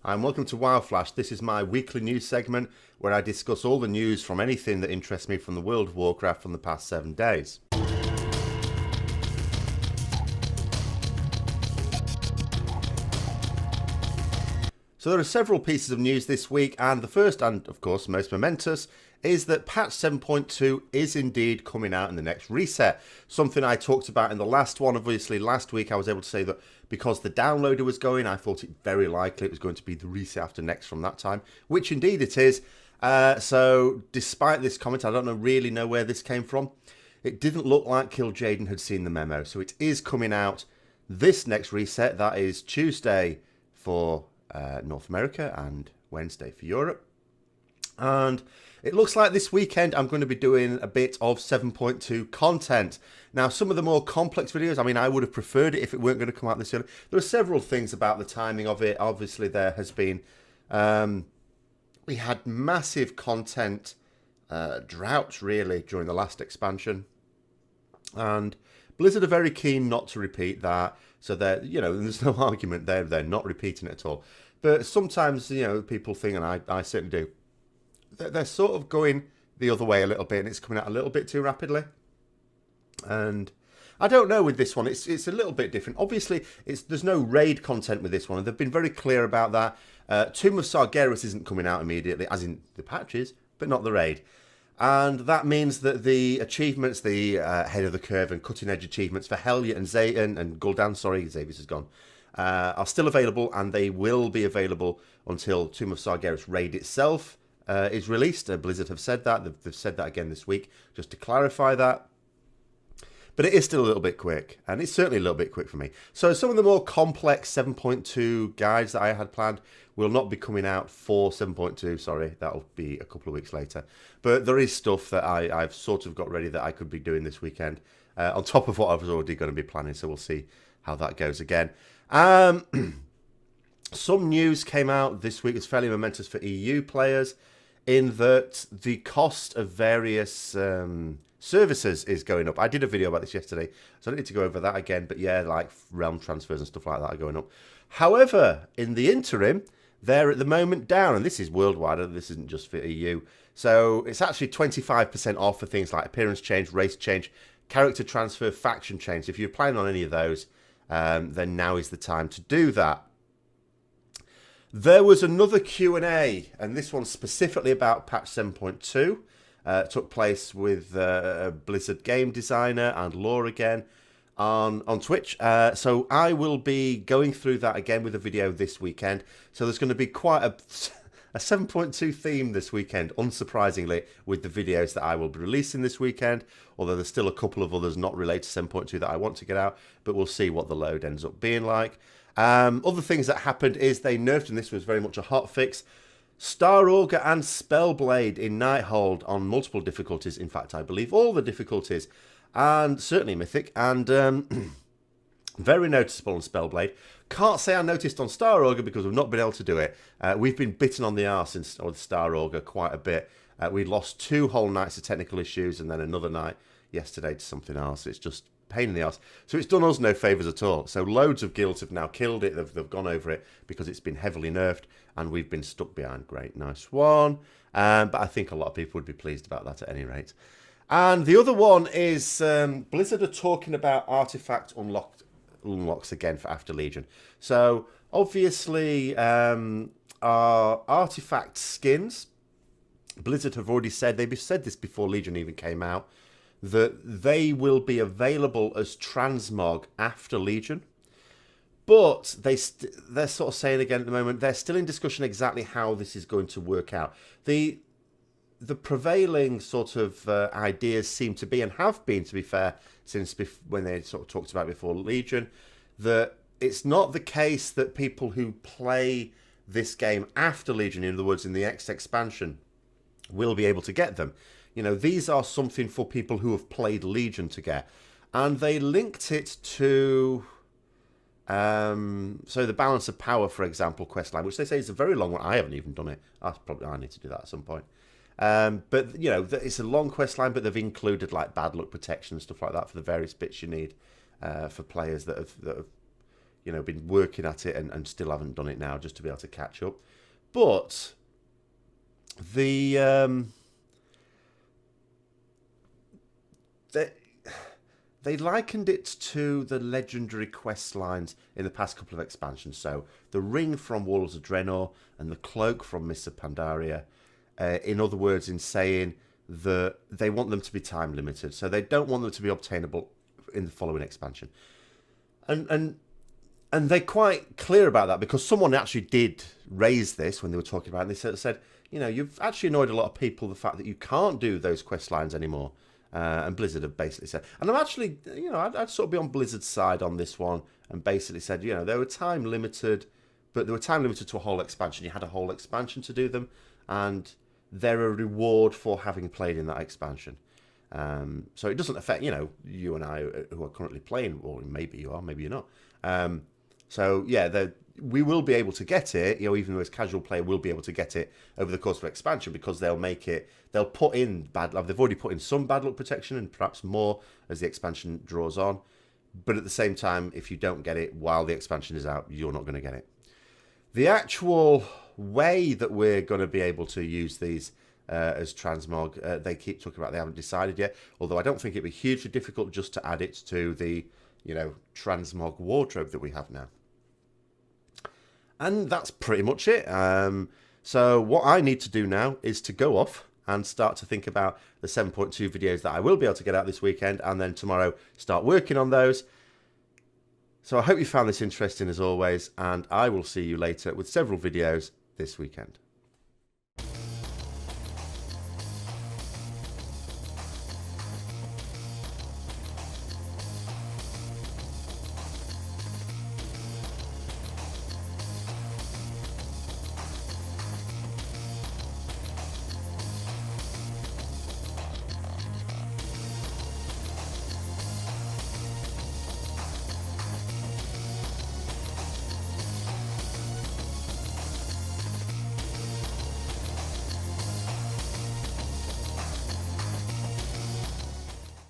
and welcome to WoW Flash. This is my weekly news segment where I discuss all the news from anything that interests me from the world of Warcraft from the past 7 days. So there are several pieces of news this week, and the first and of course most momentous is that patch 7.2 is indeed coming out in the next reset. Something I talked about in the last one. Obviously last week I was able to say that because the downloader was going, I thought it very likely it was going to be the reset after next from that time, which indeed it is. So despite this comment, I don't really know where this came from. It didn't look like Kil'jaeden had seen the memo, so it is coming out this next reset. That is Tuesday for North America and Wednesday for Europe. And it looks like this weekend I'm going to be doing a bit of 7.2 content. Now, some of the more complex videos, I mean, I would have preferred it if it weren't going to come out this early. There are several things about the timing of it. Obviously, there has been... we had massive content droughts, really, during the last expansion. And Blizzard are very keen not to repeat that. So, there's no argument there. They're not repeating it at all. But sometimes, people think, and I certainly do, they're sort of going the other way a little bit, and it's coming out a little bit too rapidly. And I don't know with this one. It's a little bit different. Obviously, there's no raid content with this one, and they've been very clear about that. Tomb of Sargeras isn't coming out immediately, as in the patches, but not the raid. And that means that the achievements, the head of the curve and cutting edge achievements for Helya and Zayton and Gul'dan, sorry, Xavius is gone, are still available, and they will be available until Tomb of Sargeras raid itself is released. Blizzard have said that. They've said that again this week, just to clarify that. But it is still a little bit quick, and it's certainly a little bit quick for me. So some of the more complex 7.2 guides that I had planned will not be coming out for 7.2. Sorry, that'll be a couple of weeks later. But there is stuff that I've sort of got ready that I could be doing this weekend, on top of what I was already going to be planning. So we'll see how that goes again. Some news came out this week. It's fairly momentous for EU players, in that the cost of various services is going up. I did a video about this yesterday, so I don't need to go over that again. But yeah, like realm transfers and stuff like that are going up. However, in the interim, they're at the moment down, and this is worldwide, and this isn't just for EU. So it's actually 25% off for things like appearance change, race change, character transfer, faction change. If you're planning on any of those, then now is the time to do that. There was another Q&A, and this one specifically about patch 7.2. Took place with a Blizzard game designer and Law again on Twitch. So I will be going through that again with a video this weekend. So there's going to be quite a 7.2 theme this weekend, unsurprisingly, with the videos that I will be releasing this weekend. Although there's still a couple of others not related to 7.2 that I want to get out, but we'll see what the load ends up being like. Other things that happened is they nerfed, and this was very much a hot fix, Star Augur and Spellblade in Nighthold on multiple difficulties. In fact, I believe all the difficulties, and certainly Mythic, and very noticeable on Spellblade. Can't say I noticed on Star Augur because we've not been able to do it. We've been bitten on the arse in Star Augur quite a bit. We lost 2 whole nights of technical issues, and then another night yesterday to something else. It's just pain in the arse. So it's done us no favours at all. So loads of guilds have now killed it. They've gone over it because it's been heavily nerfed, and we've been stuck behind. Great, nice one. But I think a lot of people would be pleased about that at any rate. And the other one is Blizzard are talking about artifact unlocks again for After Legion. So obviously our artifact skins, Blizzard have already said, they've said this before Legion even came out, that they will be available as transmog after Legion. But they're sort of saying again at the moment, they're still in discussion exactly how this is going to work out. The prevailing sort of ideas seem to be, and have been, to be fair, since when they sort of talked about before Legion, that it's not the case that people who play this game after Legion, in other words, in the X expansion, will be able to get them. These are something for people who have played Legion to get. And they linked it to... so the Balance of Power, for example, questline, which they say is a very long one. I haven't even done it. I need to do that at some point. But, it's a long questline, but they've included like bad luck protection and stuff like that for the various bits you need for players that have been working at it and still haven't done it now, just to be able to catch up. But the they likened it to the legendary quest lines in the past couple of expansions. So the ring from Walls of Draenor and the cloak from Mists of Pandaria. In other words, in saying that they want them to be time limited, so they don't want them to be obtainable in the following expansion. And they're quite clear about that, because someone actually did raise this when they were talking about it. They said, you've actually annoyed a lot of people, the fact that you can't do those quest lines anymore. And Blizzard have basically said, and I'm actually, I'd sort of be on Blizzard's side on this one, and basically said, they were time limited, but they were time limited to a whole expansion. You had a whole expansion to do them, and they're a reward for having played in that expansion. So it doesn't affect, you and I who are currently playing, or maybe you are, maybe you're not. So yeah, we will be able to get it, even though as casual player will be able to get it over the course of expansion, because they'll put in they've already put in some bad luck protection and perhaps more as the expansion draws on. But at the same time, if you don't get it while the expansion is out, you're not going to get it. The actual way that we're going to be able to use these as transmog, they keep talking about they haven't decided yet, although I don't think it'd be hugely difficult just to add it to the transmog wardrobe that we have now. And that's pretty much it. So what I need to do now is to go off and start to think about the 7.2 videos that I will be able to get out this weekend, and then tomorrow start working on those. So I hope you found this interesting as always, and I will see you later with several videos this weekend.